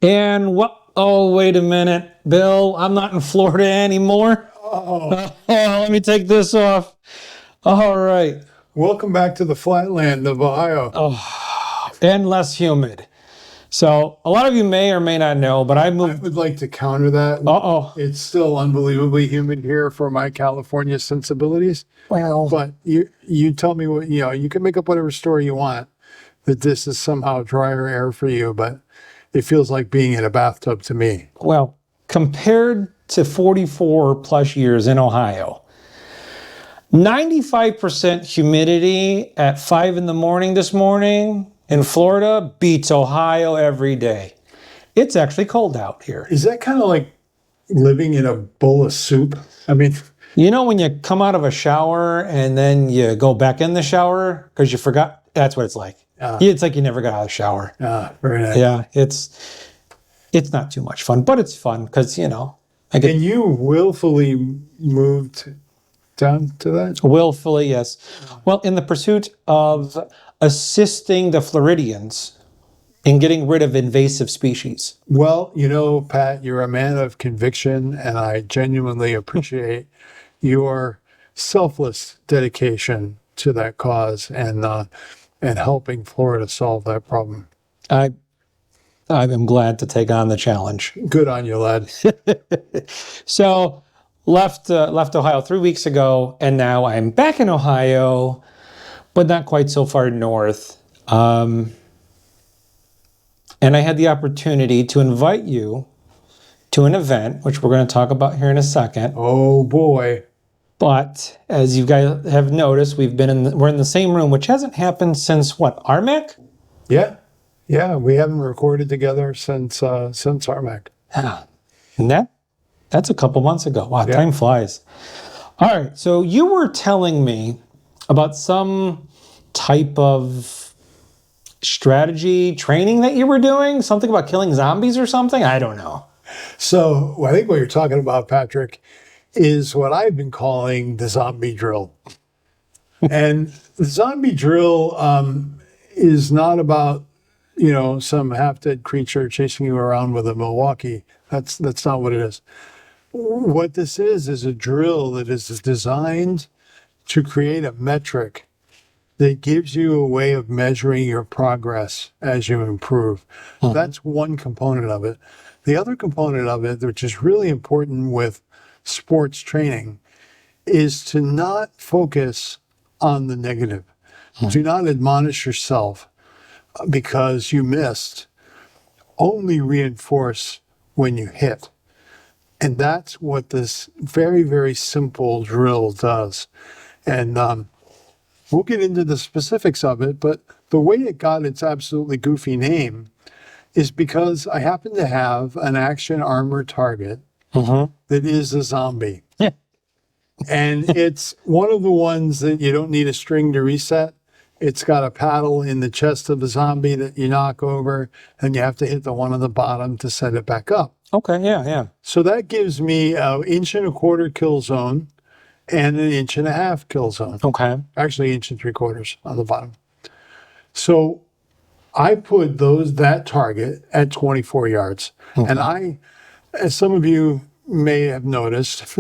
And what? Oh, wait a minute, Bill. I'm not in Florida anymore. Let me take this off. All right. Welcome back to the flatland of Ohio. And less humid. So a lot of you may or may not know, but I moved. I would like to counter that. It's still unbelievably humid here for my California sensibilities. Well, but you tell me what, you can make up whatever story you want that this is somehow drier air for you, but it feels like being in a bathtub to me. Well, compared to 44 plus years in Ohio, 95% humidity at 5 in the morning this morning in Florida beats Ohio every day. It's actually cold out here. Is that kind of like living in a bowl of soup? I mean, when you come out of a shower and then you go back in the shower because you forgot, that's what it's like. It's like you never got out of the shower. Very nice. Yeah, it's not too much fun, but it's fun because, And you willfully moved down to that? Willfully, yes. Well, in the pursuit of assisting the Floridians in getting rid of invasive species. Well, Pat, you're a man of conviction, and I genuinely appreciate your selfless dedication to that cause and helping Florida solve that problem. I am glad to take on the challenge. Good on you, lad. So left Ohio 3 weeks ago, and now I'm back in Ohio, but not quite so far north. And I had the opportunity to invite you to an event, which we're going to talk about here in a second. Oh boy. But as you guys have noticed, we're in the same room, which hasn't happened since what, RMAC? Yeah, we haven't recorded together since RMAC. And that's a couple months ago. Wow, Time flies. All right, so you were telling me about some type of strategy training that you were doing, something about killing zombies or something? I don't know. So I think what you're talking about, Patrick, is what I've been calling the zombie drill. And the zombie drill is not about, some half-dead creature chasing you around with a Milwaukee. That's not what it is. What this is a drill that is designed to create a metric that gives you a way of measuring your progress as you improve. That's one component of it. The other component of it, which is really important with sports training, is to not focus on the negative. Do not admonish yourself because you missed. Only reinforce when you hit. And that's what this very, very simple drill does. And we'll get into the specifics of it, but the way it got its absolutely goofy name is because I happen to have an action armored target that is a zombie. Yeah. And it's one of the ones that you don't need a string to reset. It's got a paddle in the chest of the zombie that you knock over, and you have to hit the one on the bottom to set it back up. Okay, yeah. So that gives me an 1.25 inch kill zone and an 1.5 inch kill zone. Okay. Actually 1.75 inches on the bottom. So I put that target at 24 yards. And I, as some of you may have noticed,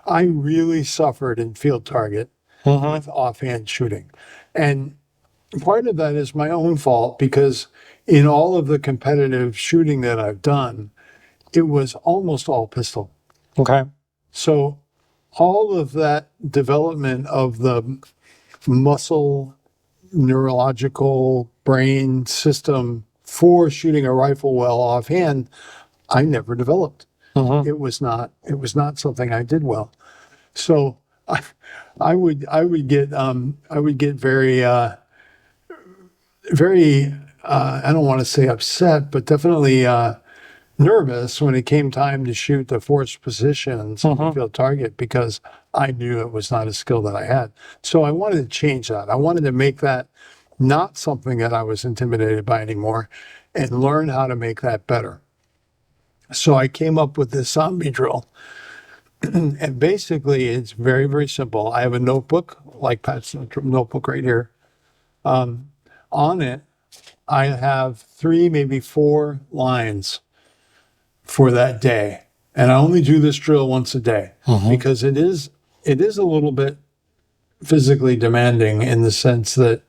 I really suffered in field target with offhand shooting. And part of that is my own fault because in all of the competitive shooting that I've done, it was almost all pistol. Okay. So all of that development of the muscle, neurological brain system for shooting a rifle well offhand, I never developed. It was not something I did well. So I would get very very I don't want to say upset, but definitely nervous when it came time to shoot the forced positions on the field target because I knew it was not a skill that I had. So I wanted to change that. I wanted to make that not something that I was intimidated by anymore and learn how to make that better. So I came up with this zombie drill. And basically, it's very, very simple. I have a notebook, like Pat's notebook right here. On it, I have 3, maybe 4 lines for that day. And I only do this drill once a day because it is a little bit physically demanding in the sense that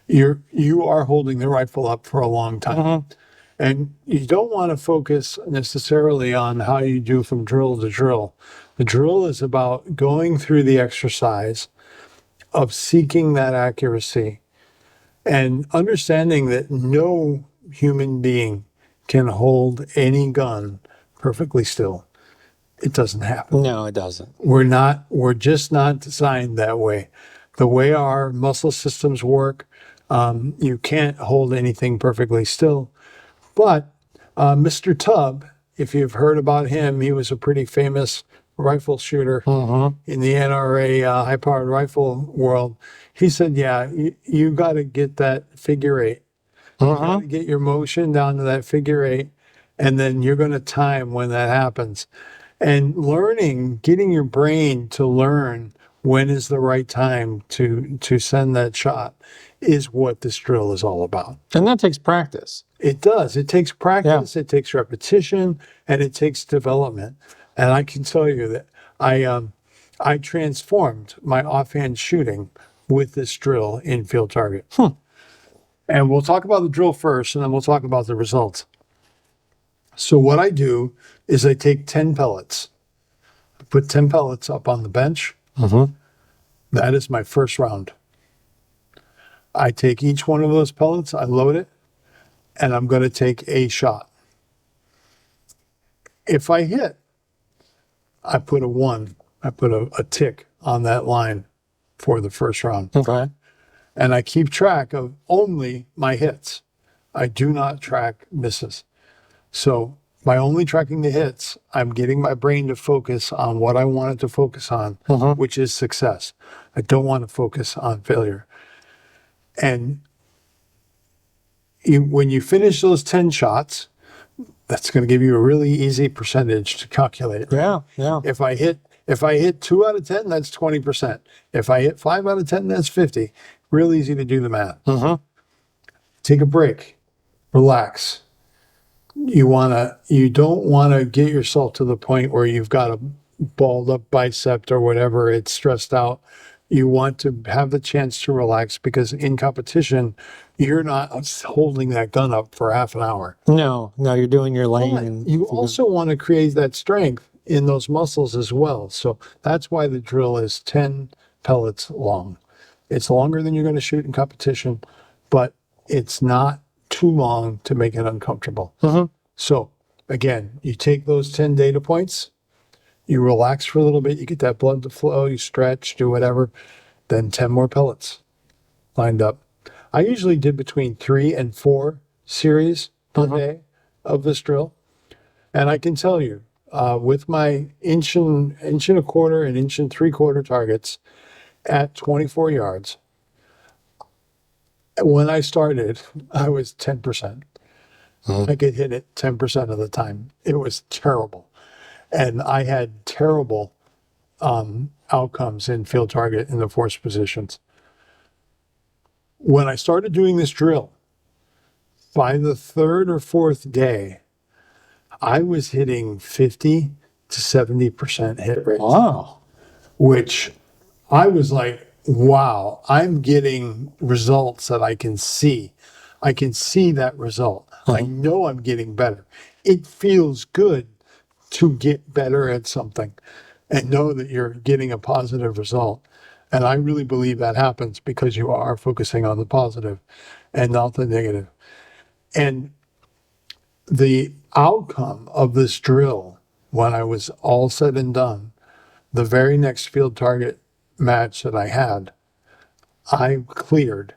you are holding the rifle up for a long time. And you don't want to focus necessarily on how you do from drill to drill. The drill is about going through the exercise of seeking that accuracy and understanding that no human being can hold any gun perfectly still. It doesn't happen. No, it doesn't. We're just not designed that way. The way our muscle systems work, you can't hold anything perfectly still. But Mr. Tubb, if you've heard about him, he was a pretty famous rifle shooter in the NRA high-powered rifle world. He said, yeah, you got to get that figure eight. You got to get your motion down to that figure eight, and then you're going to time when that happens. And getting your brain to learn when is the right time to send that shot is what this drill is all about. And that takes practice. It does. It takes practice, it takes repetition, and it takes development. And I can tell you that I transformed my offhand shooting with this drill in field target. And we'll talk about the drill first, and then we'll talk about the results. So what I do is I take 10 pellets. I put 10 pellets up on the bench. That is my first round. I take each one of those pellets, I load it, and I'm going to take a shot. If I hit, I put a 1. I put a tick on that line for the first round. Okay. And I keep track of only my hits. I do not track misses. So by only tracking the hits, I'm getting my brain to focus on what I want it to focus on, which is success. I don't want to focus on failure. And when you finish those 10 shots, that's going to give you a really easy percentage to calculate. Yeah. If I hit 2 out of 10, that's 20%. If I hit 5 out of 10, that's 50. Real easy to do the math. Take a break. Relax. You don't want to get yourself to the point where you've got a balled up bicep or whatever. It's stressed out. You want to have the chance to relax because in competition, you're not holding that gun up for half an hour. No, you're doing your lane. And You also want to create that strength in those muscles as well. So that's why the drill is 10 pellets long. It's longer than you're going to shoot in competition, but it's not too long to make it uncomfortable. So again, you take those 10 data points, you relax for a little bit, you get that blood to flow, you stretch, do whatever, then 10 more pellets lined up. I usually did between 3 and 4 series per day of this drill. And I can tell you, with my inch and a quarter and inch and 3/4 targets at 24 yards, when I started, I was 10%. I could hit it 10% of the time. It was terrible. And I had terrible outcomes in field target in the force positions. When I started doing this drill, by the 3rd or 4th day, I was hitting 50 to 70% hit rates. wow. Which I was like, wow, I'm getting results that I can see. I can see that result. I know I'm getting better. It feels good to get better at something and know that you're getting a positive result. And I really believe that happens because you are focusing on the positive and not the negative. And the outcome of this drill, when I was all said and done, the very next field target match that I had, I cleared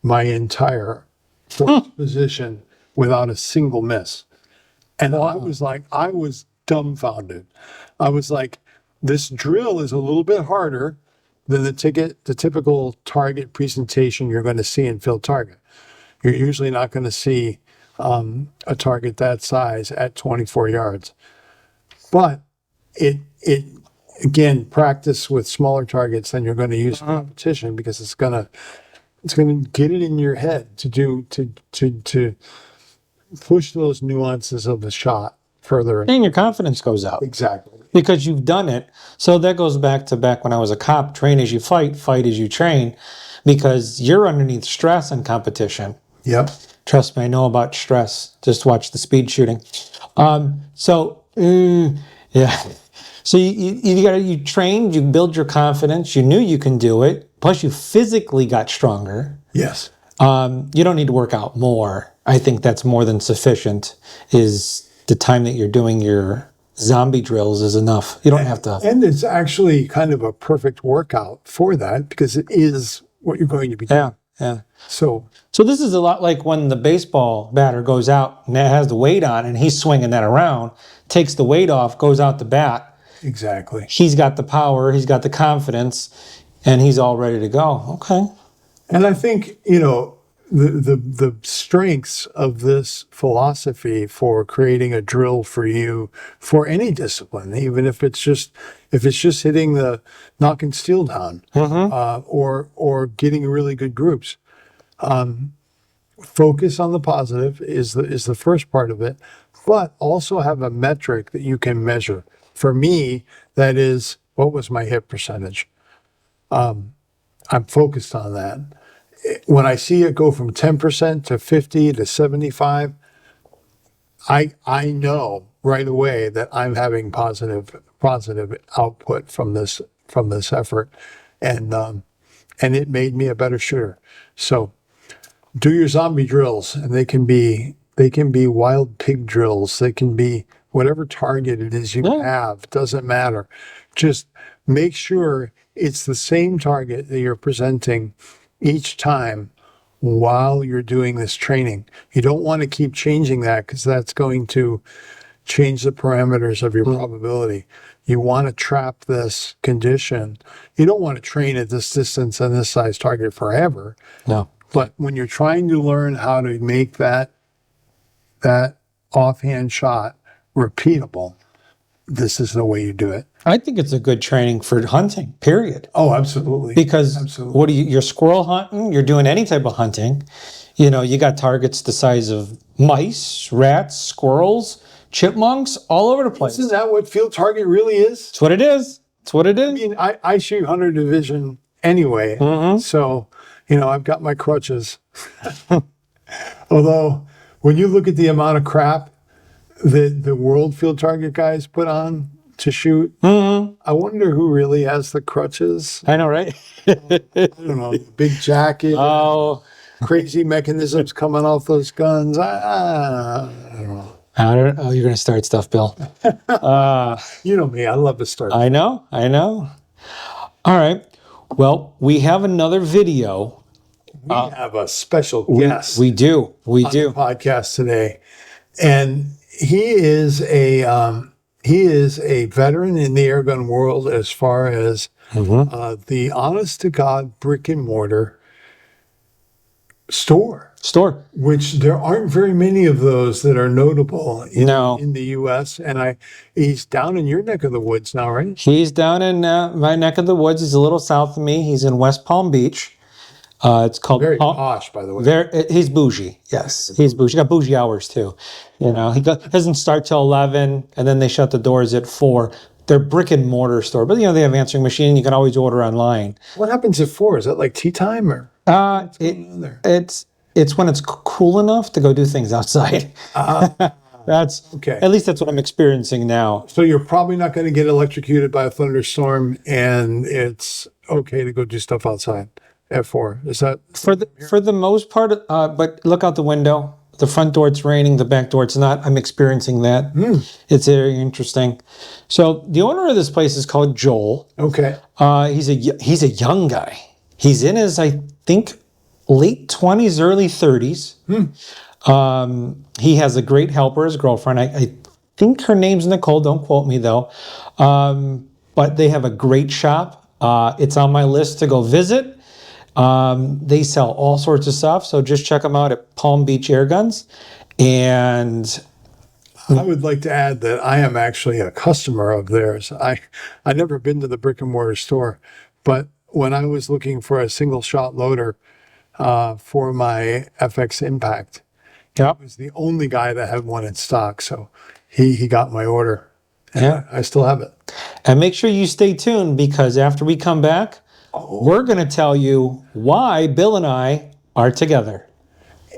my entire first position without a single miss. And I was dumbfounded. I was like, this drill is a little bit harder than the typical target presentation you're going to see in field target. You're usually not going to see a target that size at 24 yards. But it again, practice with smaller targets than you're going to use in competition because it's going to get it in your head to push those nuances of the shot further. And your confidence goes up. Exactly. Because you've done it. So that goes back when I was a cop, train as you fight as you train, because you're underneath stress and competition. Yep. Trust me, I know about stress. Just watch the speed shooting. Yeah. So you trained, you build your confidence, you knew you can do it, plus you physically got stronger. Yes. You don't need to work out more. I think that's more than sufficient, is the time that you're doing your zombie drills is enough. You don't have to. And it's actually kind of a perfect workout for that, because it is what you're going to be doing. Yeah. So this is a lot like when the baseball batter goes out and it has the weight on and he's swinging that around, takes the weight off, goes out the bat. exactly. He's got the power, he's got the confidence, and he's all ready to go. Okay. And I think, the strengths of this philosophy for creating a drill for you for any discipline, even if it's just hitting the knocking steel down, or getting really good groups. Focus on the positive is the first part of it, but also have a metric that you can measure. For me, that is, what was my hit percentage? I'm focused on that. When I see it go from 10% to 50 to 75, I know right away that I'm having positive output from this effort, and it made me a better shooter. So do your zombie drills, and they can be wild pig drills. They can be whatever target it is you have. Doesn't matter. Just make sure it's the same target that you're presenting each time while you're doing this training. You don't want to keep changing that, because that's going to change the parameters of your probability. You want to trap this condition. You don't want to train at this distance and this size target forever. No. But when you're trying to learn how to make that offhand shot repeatable, this is the way you do it. I think it's a good training for hunting, period. Oh, absolutely. Because Absolutely. you're squirrel hunting, you're doing any type of hunting. You got targets the size of mice, rats, squirrels, chipmunks, all over the place. Isn't that what field target really is? It's what it is. It's what it is. I mean, I shoot Hunter Division anyway, so I've got my crutches. Although, when you look at the amount of crap that the world field target guys put on to shoot, I wonder who really has the crutches. I know, right? I don't know, big jacket, crazy mechanisms coming off those guns. I don't know. You're going to start stuff, Bill. You know me, I love to start. I know. All right. Well, we have another video. We have a special guest. We do. On the podcast today, and he is a veteran in the airgun world as far as the honest to God brick and mortar store, which there aren't very many of those that are notable in the U.S. And he's down in your neck of the woods now, right? He's down in my neck of the woods. He's a little south of me. He's in West Palm Beach. It's called very posh, by the way. He's bougie. Yes, he's bougie. He got bougie hours too. He doesn't start till 11, and then they shut the doors at 4. They're brick and mortar store, but they have answering machine. You can always order online. What happens at 4? Is that like tea time or? What's going on there? It's when it's cool enough to go do things outside. That's okay. At least that's what I'm experiencing now. So you're probably not going to get electrocuted by a thunderstorm, and it's okay to go do stuff outside at 4. Is that for the most part? But look out the window. The front door, it's raining. The back door, it's not. I'm experiencing that. It's very interesting. So the owner of this place is called Joel. Okay. He's a young guy. He's in his, I think, late 20s, early 30s. He has a great helper, his girlfriend. I think her name's Nicole. Don't quote me though. But they have a great shop. It's on my list to go visit. They sell all sorts of stuff, so just check them out at Palm Beach Airguns. And I would like to add that I am actually a customer of theirs. I've never been to the brick and mortar store, but when I was looking for a single shot loader for my FX Impact, Yeah. He was the only guy that had one in stock. So he got my order. And Yeah. I still have it. And make sure you stay tuned because after we come back, we're going to tell you why Bill and I are together.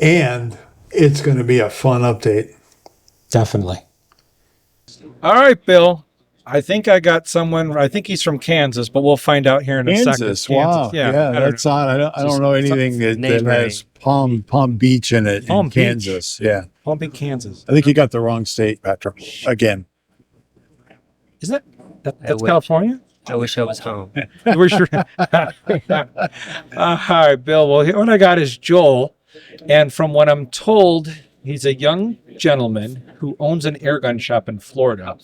And it's going to be a fun update. Definitely. All right, Bill. I think I got someone. I think he's from Kansas, but we'll find out here in a second. Kansas, wow. Yeah, that's odd. I don't know anything that has Palm Beach in it Palm in Kansas. Beach. Yeah. Palm Beach, Kansas. I think you got the wrong state, Patrick. Again. Is that that's California? I wish I was home. We're sure. All right, Bill. Well, here what I got is Joel, and from what I'm told, he's a young gentleman who owns an airgun shop in Florida.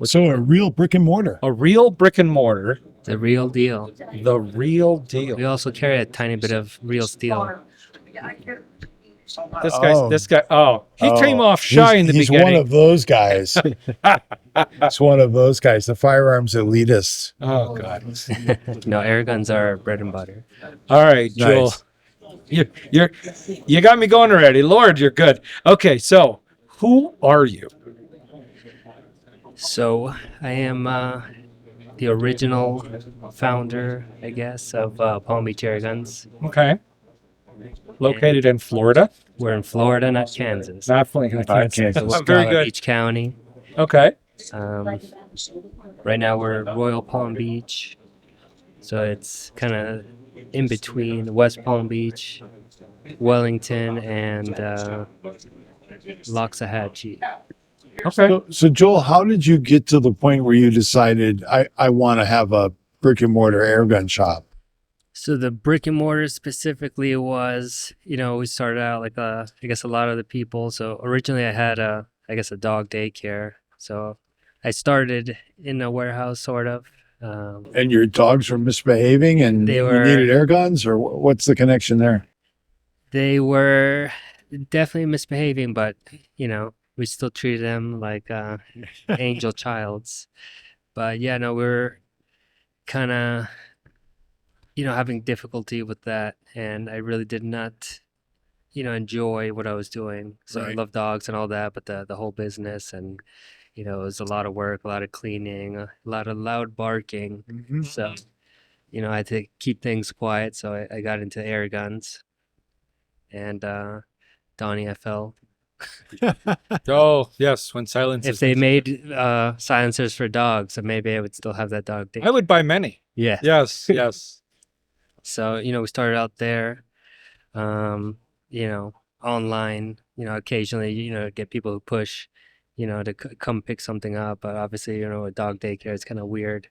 So a real brick and mortar. A real brick and mortar. The real deal. The real deal. We also carry a tiny bit of real steel. This guy. Oh, he came off shy in the he's beginning. He's one of those guys. It's one of those guys, the firearms elitist. Oh God. No, air guns are bread and butter. All right, Joel. Nice. You got me going already. Lord, you're good. Okay, so who are you? So I am the original founder, I guess, of Palm Beach Airguns. Okay. Located in Florida. We're in Florida, not Kansas. Not Kansas. So we're Very Palm good. Beach County. Okay. Right now we're Royal Palm Beach, so it's kind of in between West Palm Beach, Wellington, and Loxahatchee. Okay. So Joel, how did you get to the point where you decided I want to have a brick and mortar airgun shop? So the brick and mortar specifically was, we started out like I guess a lot of the people. So originally I had a dog daycare. So I started in a warehouse sort of. And your dogs were misbehaving and you needed air guns, or what's the connection there? They were definitely misbehaving, but, we still treated them like angel childs. But yeah, no, we were kind of, having difficulty with that. And I really did not, enjoy what I was doing. So I love dogs and all that, but the whole business and, it was a lot of work, a lot of cleaning, a lot of loud barking. Mm-hmm. So, I had to keep things quiet. So I got into air guns and DonnyFL. Oh, yes. When silence If they made silencers for dogs, then maybe I would still have that dog day. I would buy many. Yeah. Yes, yes. So, we started out there, online, occasionally, get people who push, to come pick something up. But obviously, a dog daycare is kind of weird,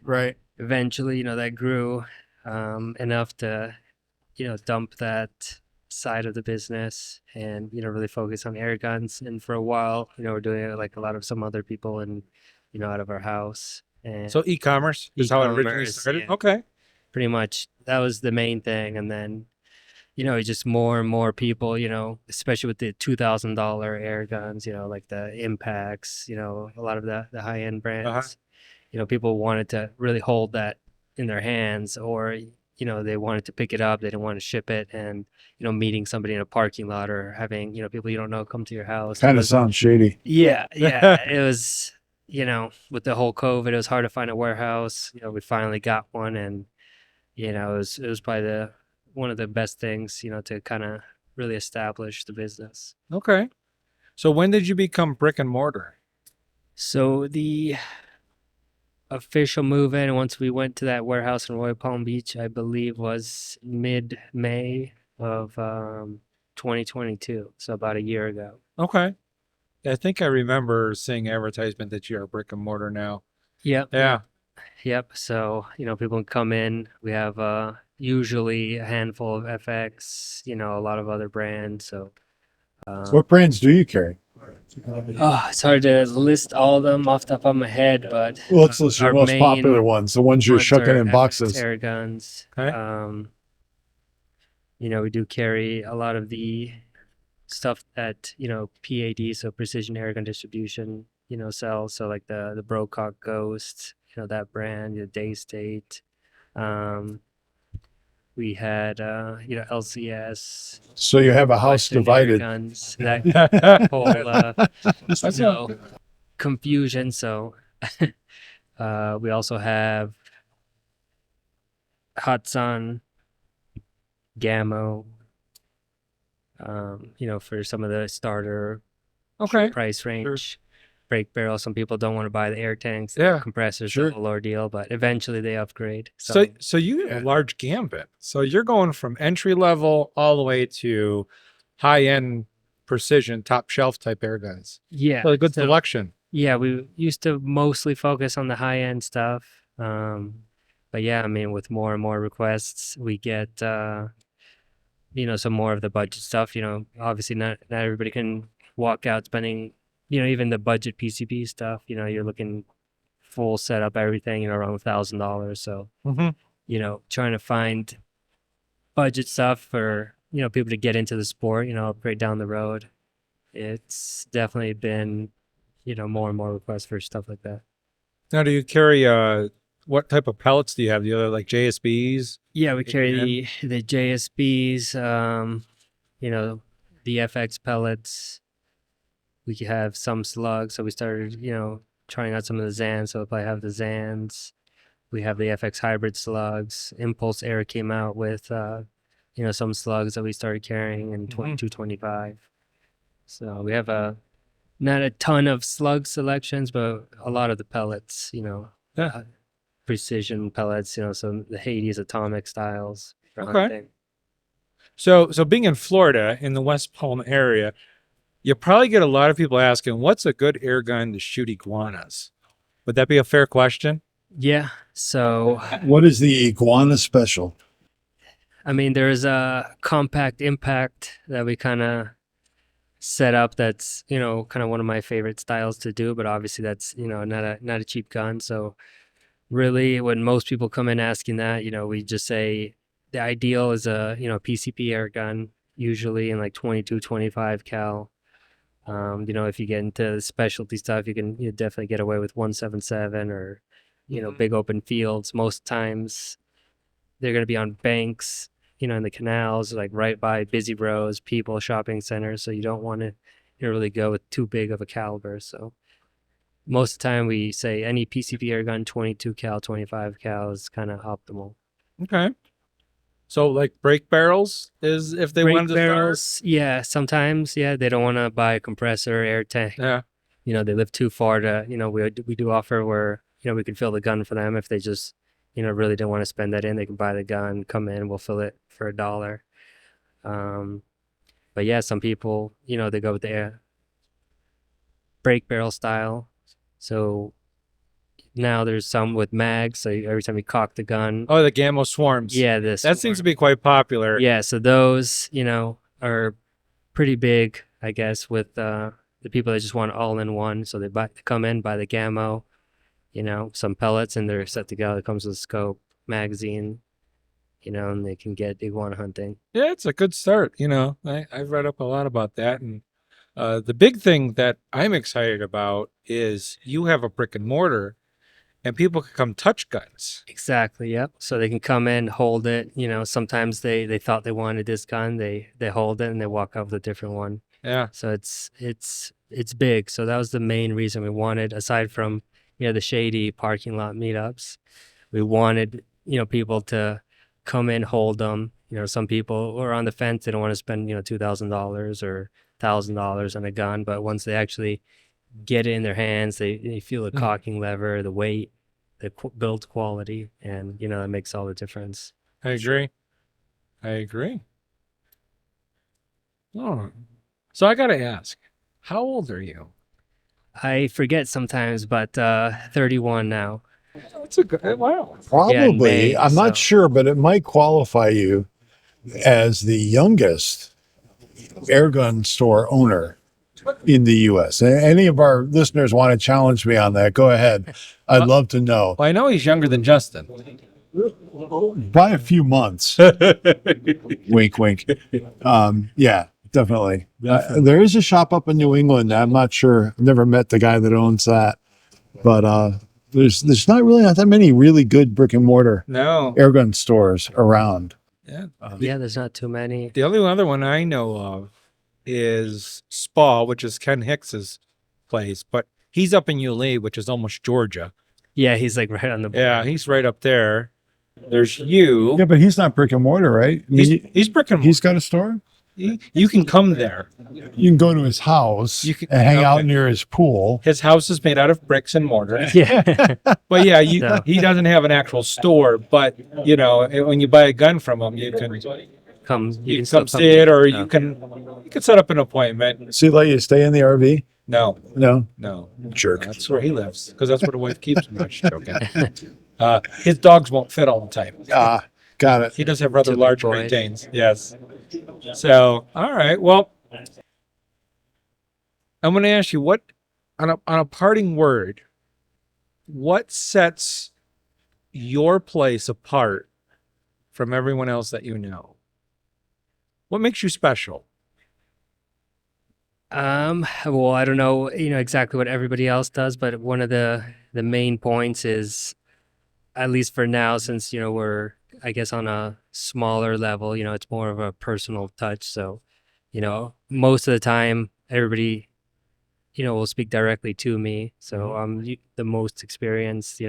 Right. Eventually, that grew enough to, dump that side of the business and, really focus on air guns. And for a while, we're doing it like a lot of some other people and, out of our house. And So e-commerce is how it originally started? Yeah. Okay. Pretty much that was the main thing. And then, just more and more people, especially with the $2,000 air guns, like the Impacts, a lot of the high-end brands, people wanted to really hold that in their hands, or, they wanted to pick it up. They didn't want to ship it. And, meeting somebody in a parking lot or having, people you don't know come to your house. Kind of sounds shady. Yeah. Yeah. It was, with the whole COVID, it was hard to find a warehouse. We finally got one, and, it was probably one of the best things, to kind of really establish the business. Okay. So when did you become brick and mortar? So the official move in, once we went to that warehouse in Royal Palm Beach, I believe was mid-May of 2022. So about a year ago. Okay. I think I remember seeing advertisement that you are brick and mortar now. Yep. Yeah. Yep. So, people can come in. We have usually a handful of FX, a lot of other brands. So, what brands do you carry? It's hard to list all of them off the top of my head, but let's list your most popular ones, the ones you're shucking in boxes. Airguns. Okay. We do carry a lot of the stuff that, PAD, so Precision Airgun Distribution, sells. So like the Brocock Ghost, that brand, the Day State. We had LCS. So you have a house Western divided. Airguns, that whole confusion. So we also have Hudson, Gammo. For some of the starter price range. Brake barrel. Some people don't want to buy the air tanks. Yeah, Compressors, sure. a lower deal, but eventually they upgrade. So you have a large gambit. So you're going from entry level all the way to high end precision, top shelf type air guns. Yeah. So a good selection. Yeah, we used to mostly focus on the high end stuff. But yeah, I mean, with more and more requests, we get some more of the budget stuff. Obviously not everybody can walk out spending, even the budget PCB stuff. You're looking full setup, everything, around $1,000. So, trying to find budget stuff for people to get into the sport, upgrade down the road. It's definitely been more and more requests for stuff like that. Now, do you carry what type of pellets do you have? Do you have like JSBs? Yeah, we carry the JSBs, the FX pellets. We have some slugs, so we started, trying out some of the Zans. So if I have the Zans, we have the FX hybrid slugs. Impulse Air came out with, some slugs that we started carrying in 2225. So we have not a ton of slug selections, but a lot of the pellets, precision pellets, some the Hades atomic styles for hunting. So being in Florida, in the West Palm area, you probably get a lot of people asking, what's a good air gun to shoot iguanas? Would that be a fair question? Yeah. So What is the iguana special? I mean, there's a compact impact that we kind of set up. That's kind of one of my favorite styles to do, but obviously that's not a cheap gun. So really, when most people come in asking that, we just say the ideal is a PCP air gun, usually in like 22, 25 cal. If you get into specialty stuff, you can definitely get away with 177 or big open fields. Most times they're going to be on banks, in the canals, like right by busy roads, people, shopping centers. So you don't want to really go with too big of a caliber. So most of the time we say any PCP air gun, 22 cal, 25 cal is kind of optimal. Okay. So like brake barrels is if they wanted to start? Yeah, sometimes, they don't want to buy a compressor, air tank. Yeah. They live too far to, we do offer where, we can fill the gun for them if they just, really don't want to spend that in. They can buy the gun, come in, we'll fill it for $1. But yeah, some people, they go with the brake barrel style. So now there's some with mags. So every time you cock the gun. Oh, the Gammo swarms. Yeah, that seems to be quite popular. Yeah, so those, are pretty big, I guess, with the people that just want all in one. So they come in, buy the Gammo, some pellets, and they're set to go. It comes with a scope, magazine, and they can get iguana hunting. Yeah, it's a good start. I've read up a lot about that. And the big thing that I'm excited about is you have a brick and mortar and people can come touch guns. Exactly. Yep. So they can come in, hold it. Sometimes they thought they wanted this gun. They hold it and they walk out with a different one. Yeah. So it's big. So that was the main reason we wanted, aside from, the shady parking lot meetups, we wanted, people to come in, hold them. Some people are on the fence. They don't want to spend, $2,000 or $1,000 on a gun. But once they actually get it in their hands, they feel the cocking lever, the weight, the build quality, and that makes all the difference. I agree. Oh, so I gotta ask, how old are you? I forget sometimes, but 31 now. That's a good wow. Probably, May, I'm not sure, but it might qualify you as the youngest Airgun Store owner in the U.S. Any of our listeners want to challenge me on that, go ahead. I'd love to know. Well, I know he's younger than Justin. By a few months. Wink, wink. Yeah, definitely. There is a shop up in New England. I'm not sure. I've never met the guy that owns that. But there's not that many really good brick and mortar No. airgun stores around. Yeah. Yeah, there's not too many. The only other one I know of is Spa, which is Ken Hicks's place, but he's up in Yulee, which is almost Georgia. Yeah, he's like right on the Yeah, he's right up there. There's you. Yeah, but he's not brick and mortar, right? I mean, He's brick and mortar. he's got a store. You can come there. You can go to his house You can- and hang out okay. near his pool. His house is made out of bricks and mortar. Yeah. But yeah, No. he doesn't have an actual store. But you know, when you buy a gun from him, you can You can come still see it, or No. you can set up an appointment. See, let you stay in the RV? No, No. no, Jerk. that's where he lives because that's where the wife keeps him. I'm just joking. His dogs won't fit all the time. Got it. He does have rather Too big large boys. Great Danes. Yes. So, all right. Well, I'm going to ask you what, on a parting word, what sets your place apart from everyone else that you know? What makes you special? Well, I don't know, exactly what everybody else does, but one of the main points is, at least for now, since, we're, I guess, on a smaller level, it's more of a personal touch. So, most of the time, everybody, will speak directly to me. So I'm the most experienced,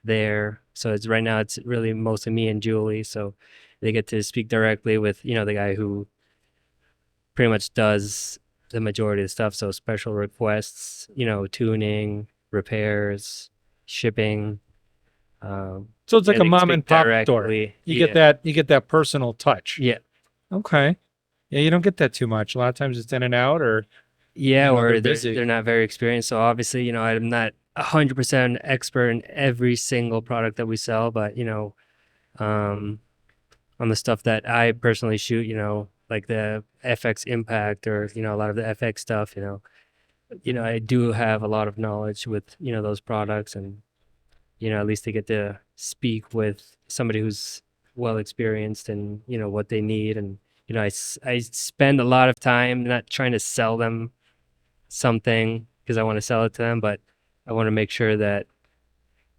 there. So right now it's really mostly me and Julie. So they get to speak directly with, the guy who pretty much does the majority of the stuff. So special requests, tuning, repairs, shipping. So it's like and a they mom speak and pop store. directly. You Yeah. get that personal touch. Yeah. Okay. Yeah, you don't get that too much. A lot of times it's in and out, or Yeah, they're or busy. they're not very experienced. So obviously, I'm not 100% expert in every single product that we sell, but on the stuff that I personally shoot, like the FX Impact or a lot of the FX stuff, I do have a lot of knowledge with those products, and at least they get to speak with somebody who's well experienced and what they need, and I spend a lot of time not trying to sell them something because I want to sell it to them, but I want to make sure that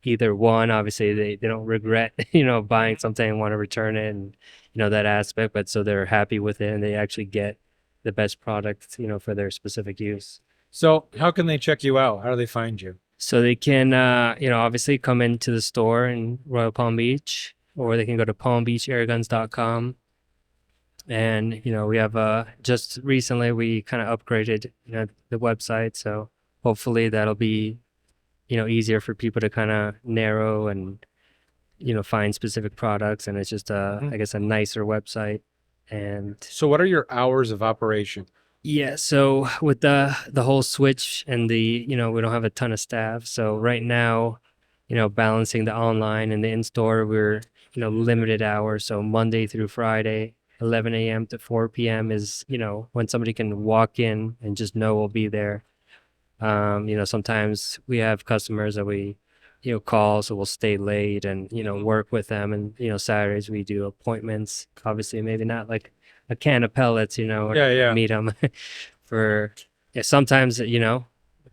either one, obviously they don't regret buying something and want to return it, and that aspect, but so they're happy with it and they actually get the best product for their specific use. So how can they check you out? How do they find you? So they can obviously come into the store in Royal Palm Beach, or they can go to palmbeachairguns.com. And we have just recently we kind of upgraded the website, so hopefully that'll be easier for people to kind of narrow and find specific products, and it's just I guess a nicer website. And So what are your hours of operation? yeah, so with the whole switch and the we don't have a ton of staff, so right now balancing the online and the in-store, we're limited hours, so Monday through Friday 11 a.m. to 4 p.m. is when somebody can walk in and just know we'll be there. Sometimes we have customers that we call, so we'll stay late and work with them, and Saturdays we do appointments, obviously maybe not like a can of pellets, or Yeah. meet them for sometimes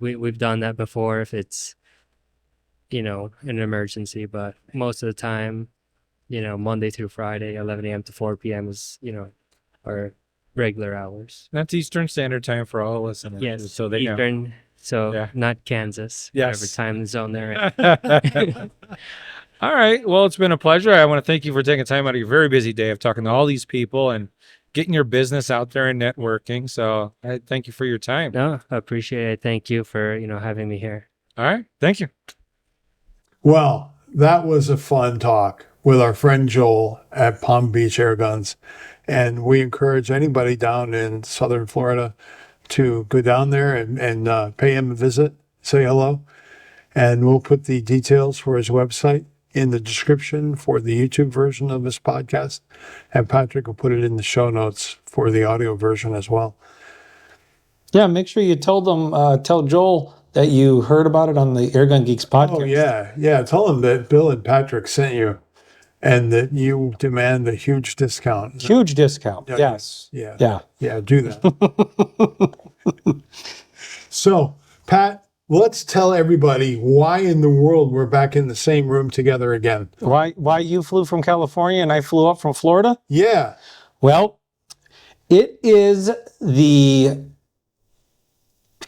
we've done that before if it's an emergency, but most of the time Monday through Friday 11 a.m. to 4 p.m. is our regular hours. That's Eastern Standard Time for all the listeners. Yes, So they know. Eastern, so Yeah. not Kansas, Yes. whatever time zone they're in. All right. Well, it's been a pleasure. I want to thank you for taking time out of your very busy day of talking to all these people and getting your business out there and networking. So I thank you for your time. No, I appreciate it. Thank you for having me here. All right. Thank you. Well, that was a fun talk with our friend Joel at Palm Beach Airguns. And we encourage anybody down in Southern Florida to go down there and pay him a visit, say hello. And we'll put the details for his website in the description for the YouTube version of this podcast. And Patrick will put it in the show notes for the audio version as well. Yeah, make sure you tell Joel that you heard about it on the Airgun Geeks podcast. Oh, yeah. Yeah. Tell him that Bill and Patrick sent you and that you demand a huge discount. Huge discount. Yeah. Yes. Yeah. Yeah. Yeah. Do that. So, Pat, let's tell everybody why in the world we're back in the same room together again. Why you flew from California and I flew up from Florida? Yeah. Well, it is the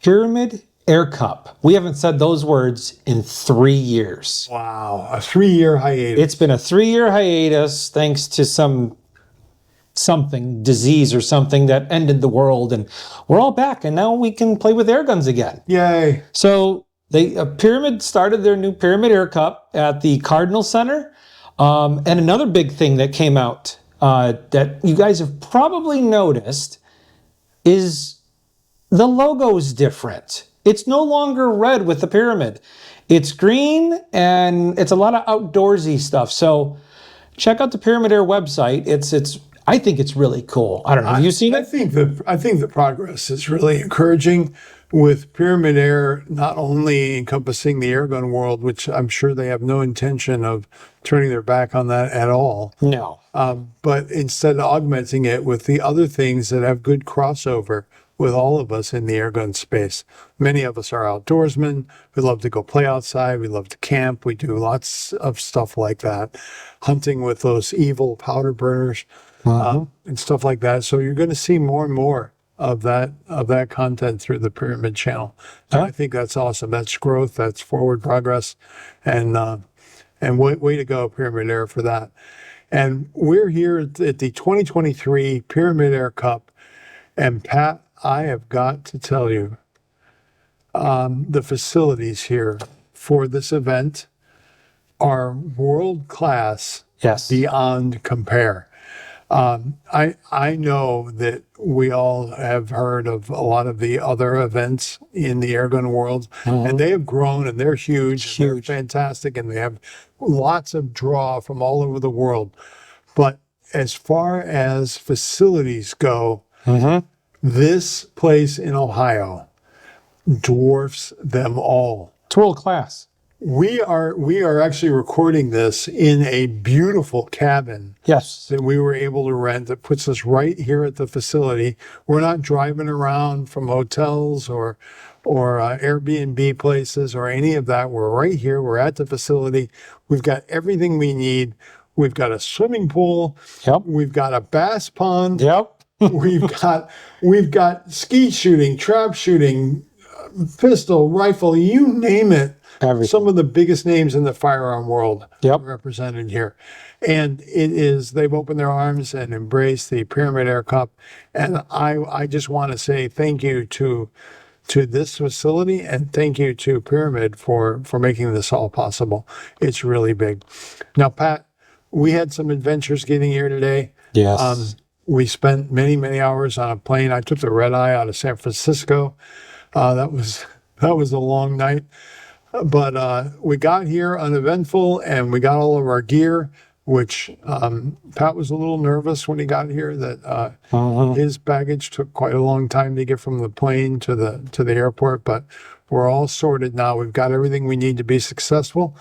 Pyramid Air Cup. We haven't said those words in 3 years. Wow. A 3-year hiatus. It's been a 3-year hiatus thanks to something, disease or something that ended the world. And we're all back and now we can play with air guns again. Yay. So Pyramid started their new Pyramid Air Cup at the Cardinal Center. And another big thing that came out that you guys have probably noticed is the logo is different. It's no longer red with the pyramid. It's green and it's a lot of outdoorsy stuff. So check out the Pyramid Air website. I think it's really cool. I don't know. Have you seen I it? think the progress is really encouraging with Pyramid Air not only encompassing the airgun world, which I'm sure they have no intention of turning their back on that at all, No. but instead augmenting it with the other things that have good crossover with all of us in the airgun space. Many of us are outdoorsmen. We love to go play outside. We love to camp. We do lots of stuff like that. Hunting with those evil powder burners and stuff like that. So you're going to see more and more of that content through the Pyramid channel. And I think that's awesome. That's growth. That's forward progress. And way to go, Pyramid Air, for that. And we're here at the 2023 Pyramid Air Cup. And Pat, I have got to tell you, the facilities here for this event are world class, Yes. beyond compare. I know that we all have heard of a lot of the other events in the airgun world, and they have grown and they're huge. And they're fantastic, and they have lots of draw from all over the world. But as far as facilities go, this place in Ohio dwarfs them all. It's world class. We are actually recording this in a beautiful cabin Yes. that we were able to rent that puts us right here at the facility. We're not driving around from hotels or Airbnb places or any of that. We're right here. We're at the facility. We've got everything we need. We've got a swimming pool. Yep. We've got a bass pond. Yep. We've got skeet shooting, trap shooting, pistol, rifle, you name it. Everything. Some of the biggest names in the firearm world Yep. are represented here. And they've opened their arms and embraced the Pyramid Air Cup. And I just want to say thank you to this facility and thank you to Pyramid for making this all possible. It's really big. Now, Pat, we had some adventures getting here today. Yes. We spent many, many hours on a plane. I took the red eye out of San Francisco. That was a long night. But we got here uneventful and we got all of our gear, which Pat was a little nervous when he got here that his baggage took quite a long time to get from the plane to the airport. But we're all sorted now. We've got everything we need to be successful.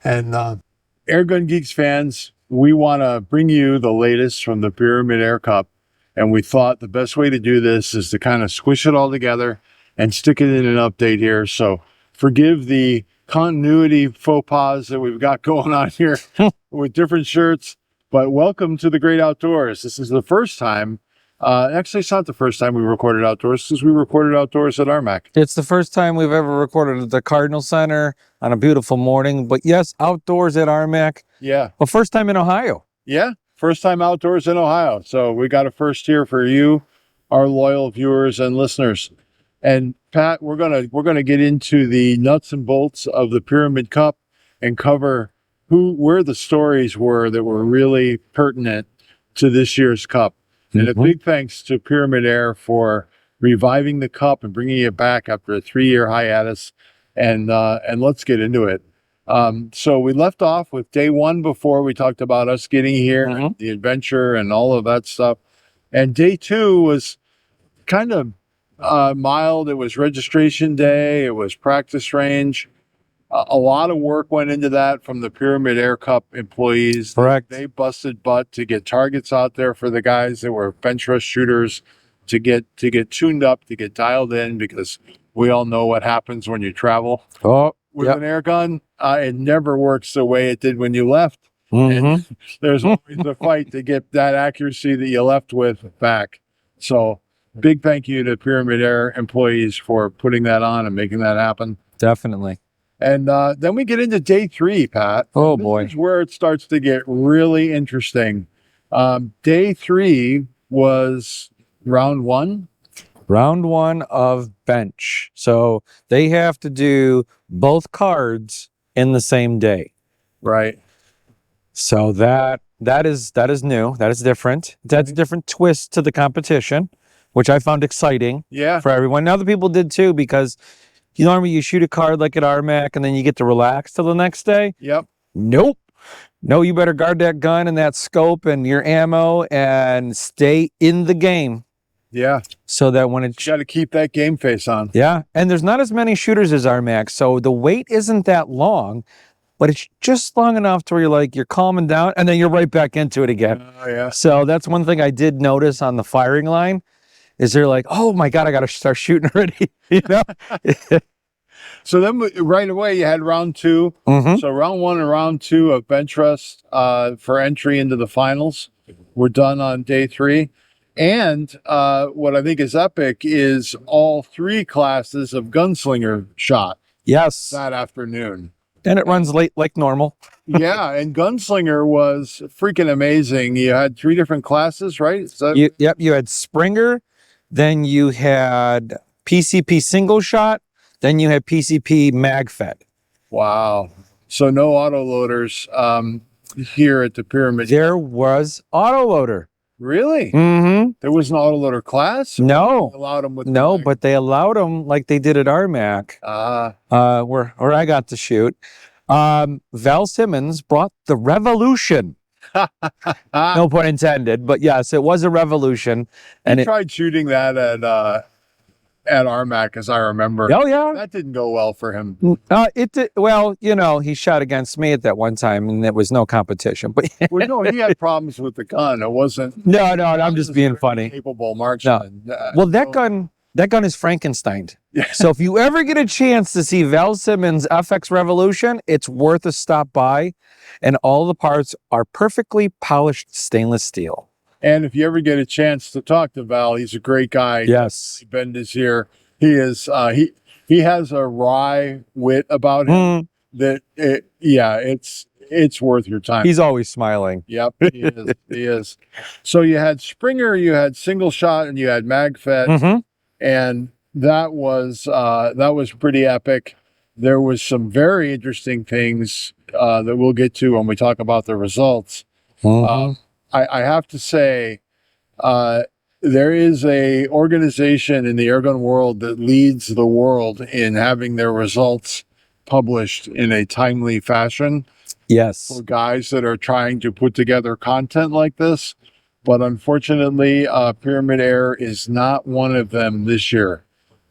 And Airgun Geeks fans, we want to bring you the latest from the Pyramid Air Cup. And we thought the best way to do this is to kind of squish it all together and stick it in an update here. So forgive the continuity faux pas that we've got going on here with different shirts, but welcome to the great outdoors. This is the first time, actually it's not the first time we recorded outdoors, because we recorded outdoors at RMAC. It's the first time we've ever recorded at the Cardinal Center on a beautiful morning, but yes, outdoors at RMAC, Yeah, but first time in Ohio. yeah, first time outdoors in Ohio. So we got a first here for you, our loyal viewers and listeners. And Pat, we're gonna get into the nuts and bolts of the Pyramid Cup and cover where the stories were that were really pertinent to this year's Cup. And a big thanks to Pyramid Air for reviving the Cup and bringing it back after a 3-year hiatus. And let's get into it. So we left off with day one before. We talked about us getting here, the adventure and all of that stuff. And day two was kind of mild. It was registration day. It was practice range. A lot of work went into that from the Pyramid Air Cup employees. Correct. They busted butt to get targets out there for the guys that were bench rush shooters, to get tuned up, to get dialed in, because We all know what happens when you travel Oh, with yep. an air gun. It never works the way it did when you left. Mhm. There's always a fight to get that accuracy that you left with back. So big thank you to Pyramid Air employees for putting that on and making that happen. Definitely. And then we get into day 3, Pat. Oh, This boy. is where it starts to get really interesting. Day 3 was round 1. Round 1 of bench. So they have to do both cards in the same day. Right. So that is new. That is different. That's a different twist to the competition, which I found exciting Yeah. for everyone. Now the people did too, because normally you shoot a card like at RMAC and then you get to relax till the next day. Yep. Nope. No, you better guard that gun and that scope and your ammo and stay in the game Yeah. so that when You it's got to keep that game face on. yeah, and there's not as many shooters as RMAX, so the wait isn't that long, but it's just long enough to where you're calming down and then you're right back into it again. Oh, yeah. So that's one thing I did notice on the firing line is they're like, oh my God, I got to start shooting already. You know? So then right away you had round 2. Mhm. So round 1 and round 2 of bench rest for entry into the finals were done on day 3. And what I think is epic is all 3 classes of gunslinger shot Yes. that afternoon. And it runs late like normal. Yeah, and gunslinger was freaking amazing. You had 3 different classes, right? So, Yep, you had Springer, then you had PCP single shot, then you had PCP mag fed. wow. So no autoloaders here at the Pyramid. There was autoloader. Really? Mm-hmm. There was an autoloader class? No. They allowed them with No, the- but they allowed them like they did at RMAC, where I got to shoot. Val Simmons brought the revolution. No pun intended, but yes, it was a revolution. And he tried shooting that at RMAC, as I remember. oh yeah, That didn't go well for him. it did. Well, he shot against me at that one time, and there was no competition. But Well, no, he had problems with the gun. It wasn't no, I'm just being funny. capable marksman. Well, that gun is Frankenstein. So if you ever get a chance to see Val Simmons' FX Revolution, it's worth a stop by. And all the parts are perfectly polished stainless steel. And if you ever get a chance to talk to Val, he's a great guy. Yes. Bend is here. He is. He has a wry wit about him that it's worth your time. He's always smiling. Yep, he is. He is. So you had Springer, you had single shot, and you had mag fed, Mhm. and that was pretty epic. There was some very interesting things that we'll get to when we talk about the results. I have to say, there is a organization in the airgun world that leads the world in having their results published in a timely fashion Yes. for guys that are trying to put together content like this. But unfortunately, Pyramid Air is not one of them this year.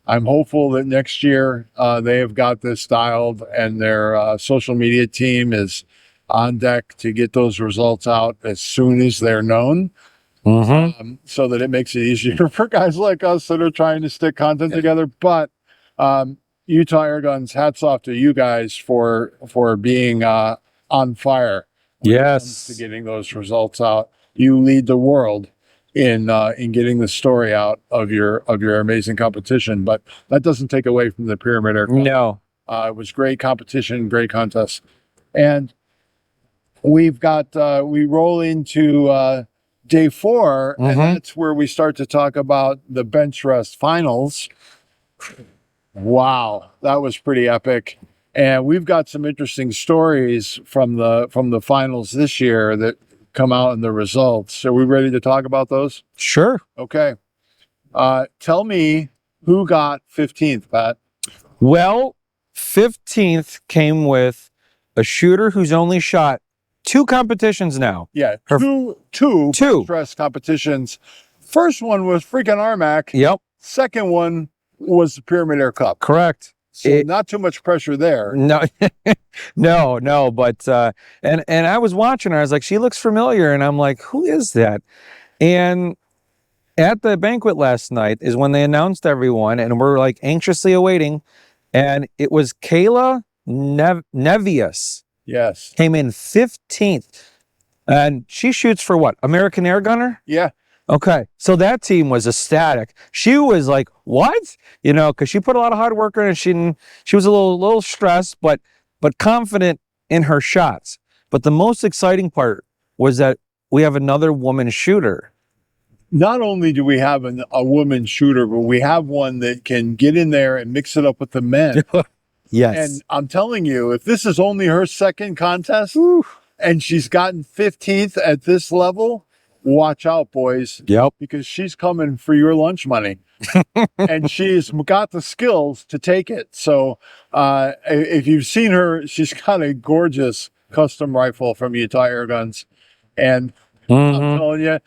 I'm hopeful that next year they have got this dialed and their social media team is on deck to get those results out as soon as they're known, so that it makes it easier for guys like us that are trying to stick content together. But Utah Airguns, hats off to you guys for being on fire when it comes to Yes. getting those results out. You lead the world in getting the story out of your amazing competition, but that doesn't take away from the Pyramid Air Cup. No. It was great competition, great contest. And we've got, we roll into day 4, and that's where we start to talk about the bench rest finals. Wow, that was pretty epic. And we've got some interesting stories from the finals this year that come out in the results. Are we ready to talk about those? Sure. Okay. Tell me who got 15th, Pat. Well, 15th came with a shooter who's only shot 2 competitions now. Yeah, Her- two Two. dress competitions. First one was freaking RMAC. Yep. Second one was the Pyramid Air Cup. Correct. So not too much pressure there. No, no, but and I was watching her. I was like, she looks familiar, and I'm like, who is that? And at the banquet last night is when they announced everyone, and we're like anxiously awaiting. And it was Kayla Nevius Yes. came in 15th, and she shoots for what? American Air Gunner? Yeah. Okay, so that team was ecstatic. She was like, "What?" You know, because she put a lot of hard work in, and she was a little stressed, but confident in her shots. But the most exciting part was that we have another woman shooter. Not only do we have a woman shooter, but we have one that can get in there and mix it up with the men. Yes, And I'm telling you, if this is only her second contest and she's gotten 15th at this level, watch out, boys. Yep. Because she's coming for your lunch money. And she's got the skills to take it. So if you've seen her, she's got a gorgeous custom rifle from Utah Airguns. And I'm telling you,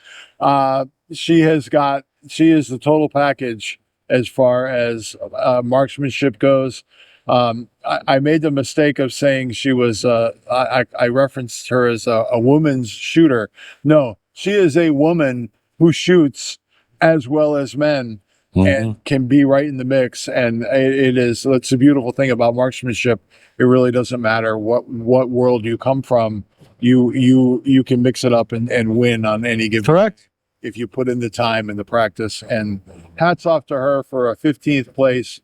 she is the total package as far as marksmanship goes. I made the mistake of saying she was, I referenced her as a woman's shooter. No, she is a woman who shoots as well as men and can be right in the mix. And it's a beautiful thing about marksmanship. It really doesn't matter what world you come from. You can mix it up and win on any given. Correct. If you put in the time and the practice. And hats off to her for a 15th place.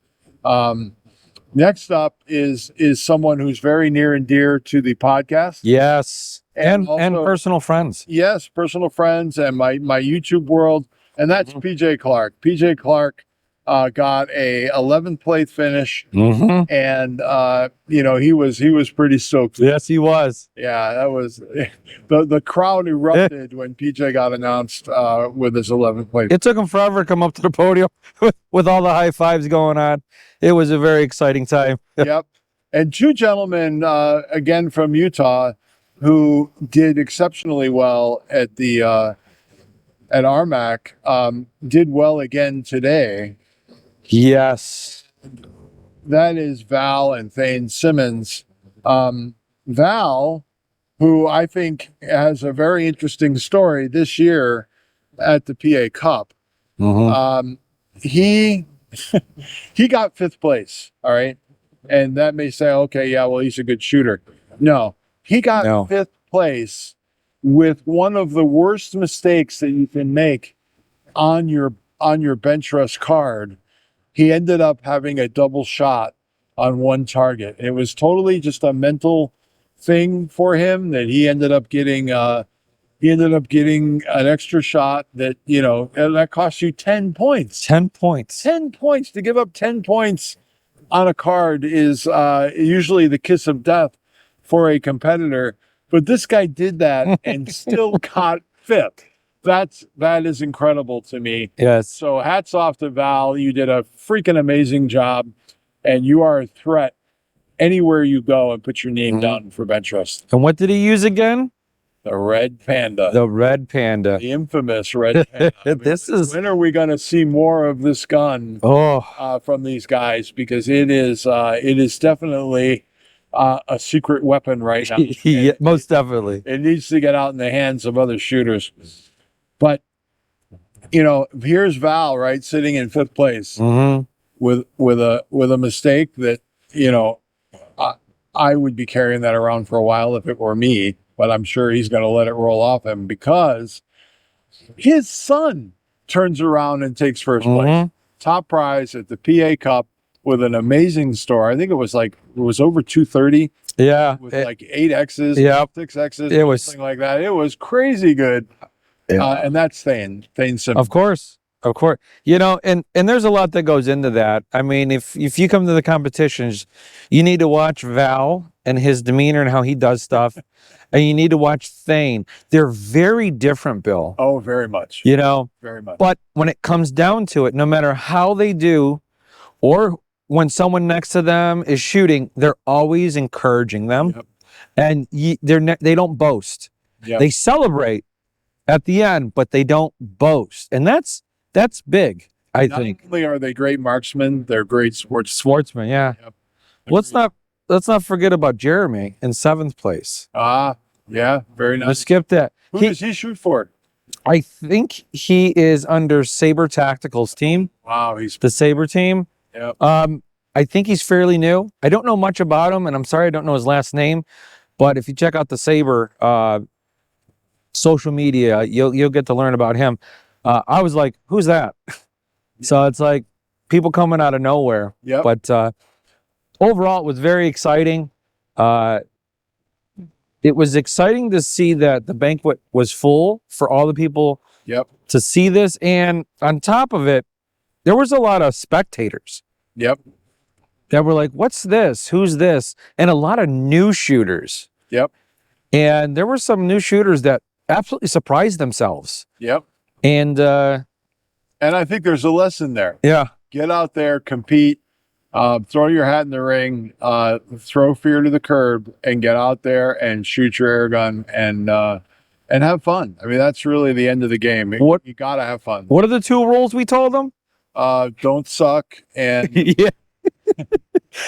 Next up is someone who's very near and dear to the podcast. Yes, and also, personal friends. Yes, personal friends and my YouTube world, and that's PJ Clark. PJ Clark got a 11th place finish, and he was pretty stoked. Yes, he was. Yeah, that was the crowd erupted when PJ got announced with his 11th place. It took him forever to come up to the podium with all the high fives going on. It was a very exciting time. Yep. And two gentlemen, again from Utah, who did exceptionally well at the at RMAC, did well again today. Yes. That is Val and Thane Simmons. Val, who I think has a very interesting story this year at the PA Cup. He got 5th place. All right. And that may say, okay, yeah, well, he's a good shooter. No, he got 5th place with one of the worst mistakes that you can make on your bench rest card. He ended up having a double shot on one target. It was totally just a mental thing for him that he ended up getting an extra shot that, and that cost you 10 points. 10 points. 10 points. To give up 10 points on a card is usually the kiss of death for a competitor. But this guy did that and still got 5th. That is incredible to me. Yes. So hats off to Val. You did a freaking amazing job, and you are a threat anywhere you go and put your name down for bench rest. And what did he use again? The Red Panda. The Red Panda. The infamous Red Panda. When are we going to see more of this gun from these guys? Because it is definitely a secret weapon right now. Yeah, most definitely. It needs to get out in the hands of other shooters. But, here's Val, right, sitting in 5th place with a mistake that, I would be carrying that around for a while if it were me. But I'm sure he's going to let it roll off him because his son turns around and takes 1st place. Top prize at the PA Cup with an amazing store. I think it was over 230. Yeah. With 8 X's, 6 X's, it was something like that. It was crazy good. Yeah. And that's Thane Simmons. Of course. And there's a lot that goes into that. I mean, if you come to the competitions, you need to watch Val and his demeanor and how he does stuff. And you need to watch Thane. They're very different, Bill. Oh, very much. Very much. But when it comes down to it, no matter how they do, or when someone next to them is shooting, they're always encouraging them. Yep. And they don't boast. Yep. They celebrate at the end, but they don't boast. And that's big, I think. Not only are they great marksmen, they're great sportsmen. Yeah. Yep. Let's not forget about Jeremy in 7th place. Yeah, very nice. Let's skip that. Who does he shoot for? I think he is under Saber Tactical's team, Wow, he's the Saber team. Yep. I think he's fairly new. I don't know much about him, and I'm sorry I don't know his last name. But if you check out the Saber social media, you'll get to learn about him. I was like, who's that? So it's like people coming out of nowhere. Yep. But overall, it was very exciting. It was exciting to see that the banquet was full for all the people Yep. to see this. And on top of it, there was a lot of spectators Yep. that were like, what's this? Who's this? And a lot of new shooters. Yep. And there were some new shooters that absolutely surprised themselves. Yep. And And I think there's a lesson there. yeah, Get out there, compete, throw your hat in the ring, throw fear to the curb, and get out there and shoot your air gun and have fun. I mean, that's really the end of the game. What- You gotta have fun. what are the two rules we told them? Don't suck, and Yeah.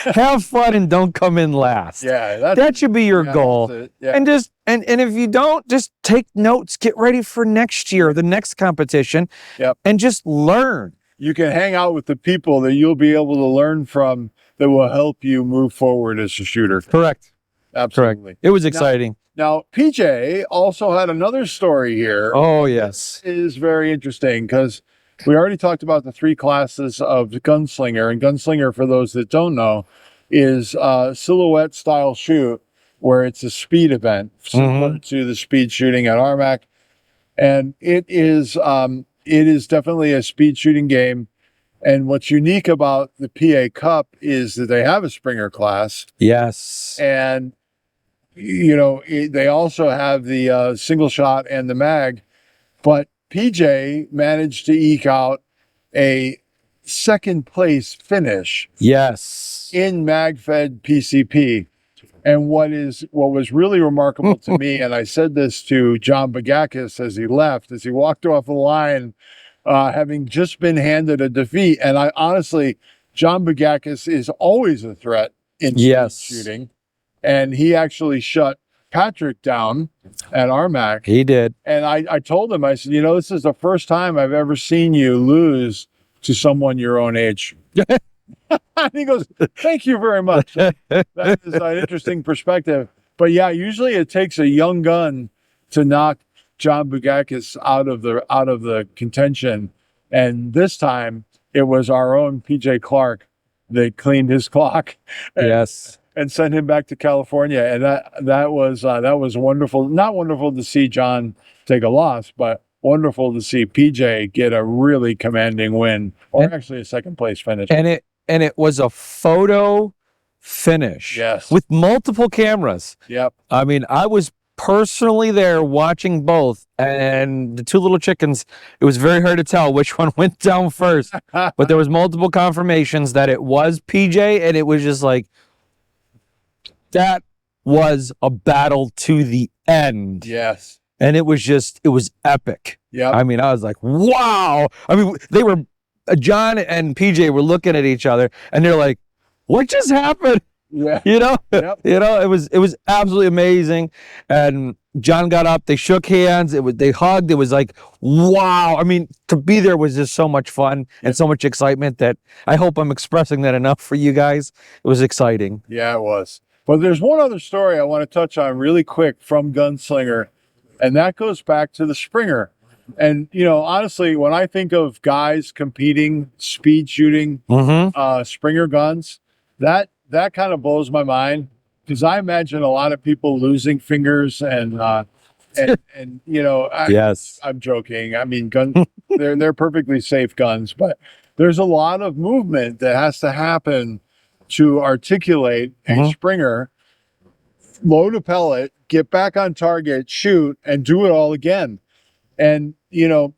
Have fun and don't come in last. yeah, That should be your yeah, goal. that's it. Yeah. And just and if you don't, just take notes, get ready for next year, the next competition. Yep. And just learn. You can hang out with the people that you'll be able to learn from that will help you move forward as a shooter. Correct. Absolutely. It was exciting. Now, PJ also had another story here. Oh yes. Is very interesting because we already talked about the three classes of gunslinger, and gunslinger, for those that don't know, is a silhouette style shoot where it's a speed event similar to the speed shooting at RMAC, and it is definitely a speed shooting game. And what's unique about the PA Cup is that they have a Springer class, Yes. and they also have the single shot and the mag, but PJ managed to eke out a second place finish Yes. in mag-fed PCP. And what was really remarkable to me, and I said this to John Bagakis as he left, as he walked off the line, having just been handed a defeat. And I honestly, John Bagakis is always a threat in Yes. speed shooting, and he actually shut Patrick down at RMAC. He did. And I told him, I said, this is the first time I've ever seen you lose to someone your own age. And he goes, thank you very much. That is an interesting perspective. But yeah, usually it takes a young gun to knock John Bugakis out of the contention. And this time it was our own PJ Clark that cleaned his clock. Yes. And sent him back to California, and that was wonderful. Not wonderful to see John take a loss, but wonderful to see PJ get a really commanding win, or actually a second place finish. And it was a photo finish. Yes. With multiple cameras. Yep. I mean, I was personally there watching both, and the two little chickens, it was very hard to tell which one went down first. But there was multiple confirmations that it was PJ, and it was just like, that was a battle to the end. Yes. And it was epic. Yep. I mean, I was like, wow. I mean, they were, John and PJ were looking at each other and they're like, what just happened? Yeah. Yep. It was absolutely amazing. And John got up, they shook hands, they hugged. It was like, wow. I mean, to be there was just so much fun and so much excitement that I hope I'm expressing that enough for you guys. It was exciting. Yeah, it was. But there's one other story I want to touch on really quick from Gunslinger, and that goes back to the Springer. And, honestly, when I think of guys competing, speed shooting, Springer guns, that kind of blows my mind, because I imagine a lot of people losing fingers and Yes. I'm joking. I mean, guns, they're perfectly safe guns, but there's a lot of movement that has to happen to articulate a Springer, load a pellet, get back on target, shoot, and do it all again. And,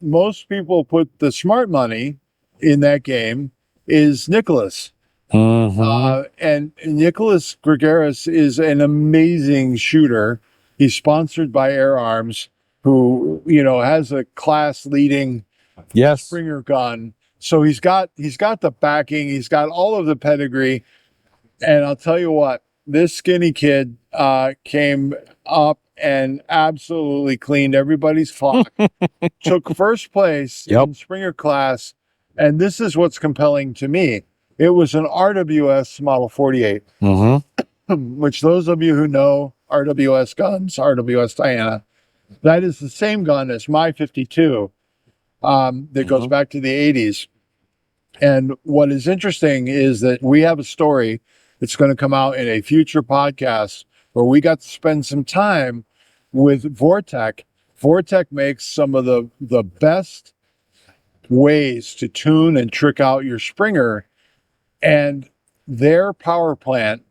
most people put the smart money in that game is Nicholas. And Nicholas Gregaris is an amazing shooter. He's sponsored by Air Arms, who, has a class leading Springer gun. So he's got the backing, he's got all of the pedigree. And I'll tell you what, this skinny kid came up and absolutely cleaned everybody's flock, took first place in Springer class. And this is what's compelling to me. It was an RWS Model 48, which those of you who know RWS guns, RWS Diana, that is the same gun as my 52 that goes back to the 80s. And what is interesting is that we have a story that's going to come out in a future podcast where we got to spend some time with Vortec. Vortec makes some of the best ways to tune and trick out your Springer. And their power plant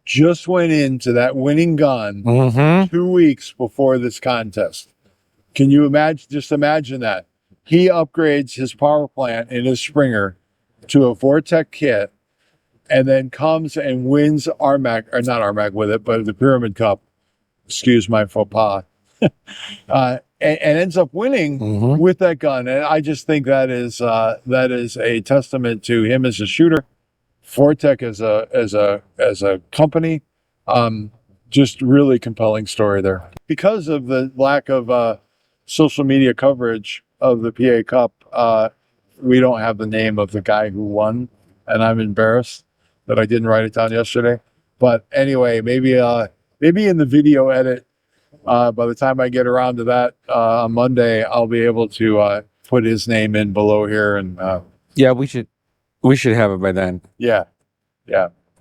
just went into that winning gun 2 weeks before this contest. Can you imagine? Just imagine that. He upgrades his power plant in his Springer to a Vortec kit and then comes and wins RMAC, or not RMAC with it, but the Pyramid Cup. Excuse my faux pas. And ends up winning with that gun. And I just think that is a testament to him as a shooter, Vortec as a company. Just really compelling story there. Because of the lack of social media coverage of the PA Cup, we don't have the name of the guy who won, and I'm embarrassed that I didn't write it down yesterday. But anyway, maybe in the video edit, by the time I get around to that on Monday, I'll be able to put his name in below here. And Yeah, we should have it by then. yeah.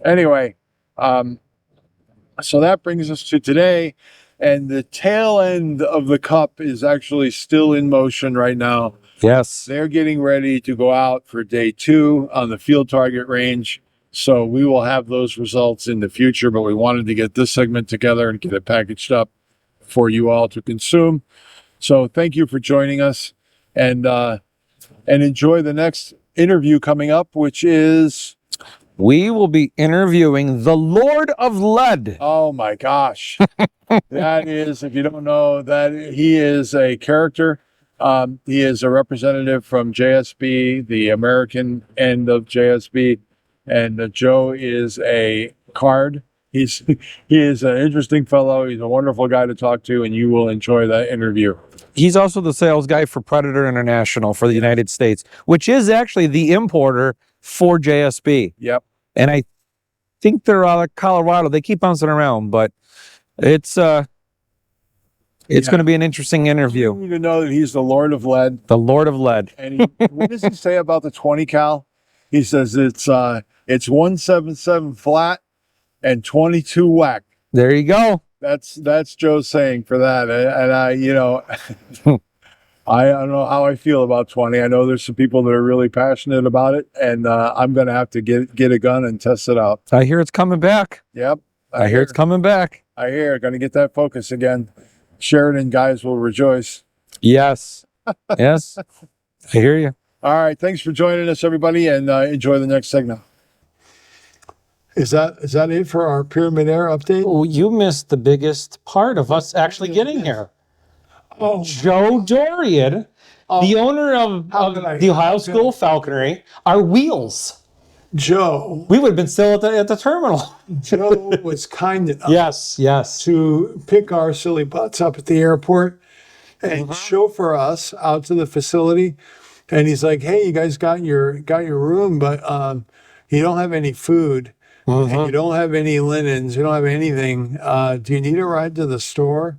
Anyway, so that brings us to today, and the tail end of the cup is actually still in motion right now. Yes. They're getting ready to go out for day 2 on the field target range. So we will have those results in the future, but we wanted to get this segment together and get it packaged up for you all to consume. So thank you for joining us, and enjoy the next interview coming up, which is... We will be interviewing the Lord of Lead. Oh my gosh. That is, if you don't know, that he is a character. He is a representative from JSB, the American end of JSB, and Joe is a card. He is an interesting fellow. He's a wonderful guy to talk to, and you will enjoy that interview. He's also the sales guy for Predator International for the United States, which is actually the importer for JSB. Yep. And I think they're out of Colorado. They keep bouncing around, but it's going to be an interesting interview. You need to know that he's the Lord of Lead. The Lord of Lead. And what does he say about the 20 cal? He says it's 177 flat and 22 whack. There you go. That's Joe's saying for that. And I don't know how I feel about 20. I know there's some people that are really passionate about it, and I'm going to have to get a gun and test it out. I hear it's coming back. Yep. I hear it's coming back. I hear. Going to get that focus again. Sheridan guys will rejoice. Yes. Yes. I hear you. All right. Thanks for joining us, everybody, and enjoy the next segment. Is that it for our Pyramid Air update? Oh, you missed the biggest part of us actually getting here. Oh, Joe Dorian, the owner of the Ohio School Falconry, our wheels. Joe. We would have been still at the terminal. Joe was kind enough Yes. to pick our silly butts up at the airport and chauffeur us out to the facility. And he's like, "Hey, you guys got your room, but you don't have any food. And you don't have any linens. You don't have anything. Do you need a ride to the store?"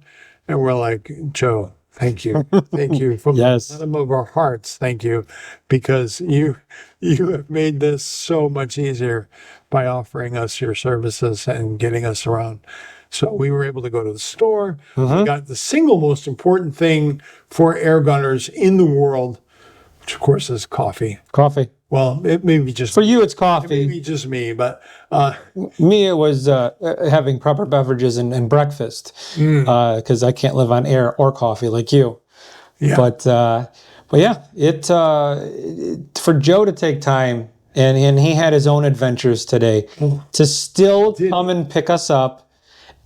And we're like, "Joe, thank you. Thank you. From the bottom of our hearts, thank you. Because you have made this so much easier by offering us your services and getting us around." So we were able to go to the store. We got the single most important thing for air gunners in the world, which of course is coffee. Coffee. Well, it may be just For you, it's coffee. maybe just me, but Me, it was having proper beverages and breakfast because I can't live on air or coffee like you. yeah. But yeah, for Joe to take time and he had his own adventures today to still come and pick us up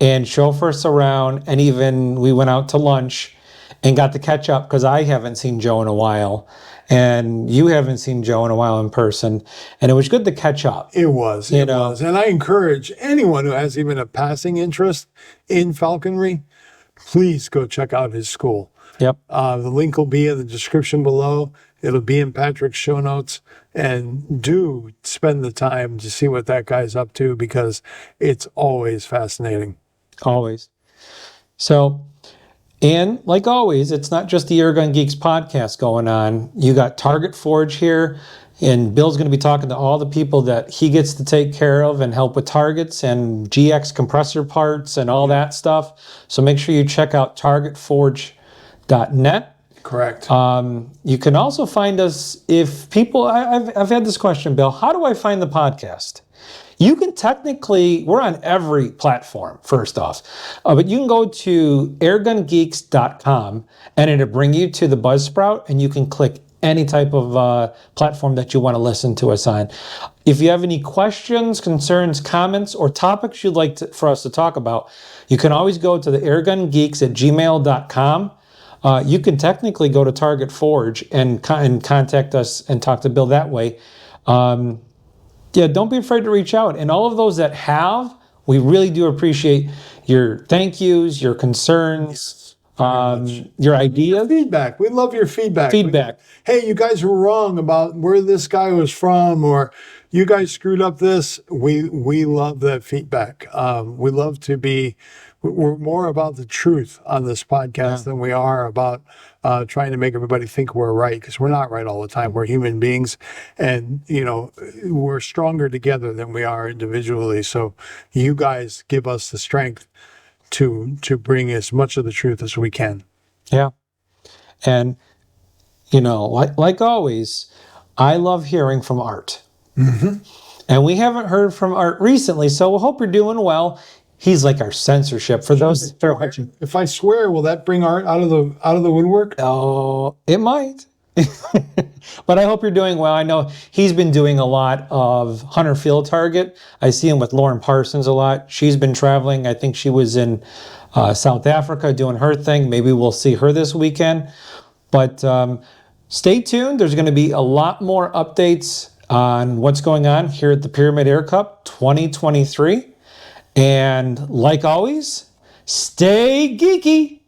and chauffeur us around, and even we went out to lunch and got to catch up because I haven't seen Joe in a while. and you haven't seen Joe in a while in person, and it was good to catch up. It was. You It know. was. And I encourage anyone who has even a passing interest in falconry, please go check out his school. Yep. The link will be in the description below. It'll be in Patrick's show notes. And do spend the time to see what that guy's up to, because it's always fascinating. Always. So, and like always, it's not just the Airgun Geeks podcast going on. You got Target Forge here, and Bill's going to be talking to all the people that he gets to take care of and help with targets and GX compressor parts and all that stuff. So make sure you check out targetforge.net. Correct. You can also find us if people, I've had this question, Bill, how do I find the podcast? You can technically, we're on every platform, first off, but you can go to airgungeeks.com and it'll bring you to the Buzzsprout, and you can click any type of platform that you want to listen to us on. If you have any questions, concerns, comments, or topics you'd like for us to talk about, you can always go to the airgungeeks@gmail.com. You can technically go to Target Forge and contact us and talk to Bill that way. Yeah, don't be afraid to reach out. And all of those that have, we really do appreciate your thank yous, your concerns, your ideas. Feedback. We love your feedback. Feedback. Hey, you guys were wrong about where this guy was from, or you guys screwed up this. We love that feedback. We love to be, we're more about the truth on this podcast than we are about trying to make everybody think we're right, because we're not right all the time. We're human beings, and we're stronger together than we are individually. So you guys give us the strength to bring as much of the truth as we can. Yeah. And, like always, I love hearing from Art. Mm-hmm. And we haven't heard from Art recently, so we hope you're doing well. He's like our censorship for those that are watching. If I swear, will that bring Art out of the woodwork? Oh, it might. But I hope you're doing well. I know he's been doing a lot of hunter field target. I see him with Lauren Parsons a lot. She's been traveling. I think she was in South Africa doing her thing. Maybe we'll see her this weekend. But stay tuned. There's going to be a lot more updates on what's going on here at the Pyramid Air Cup 2023. And like always, stay geeky.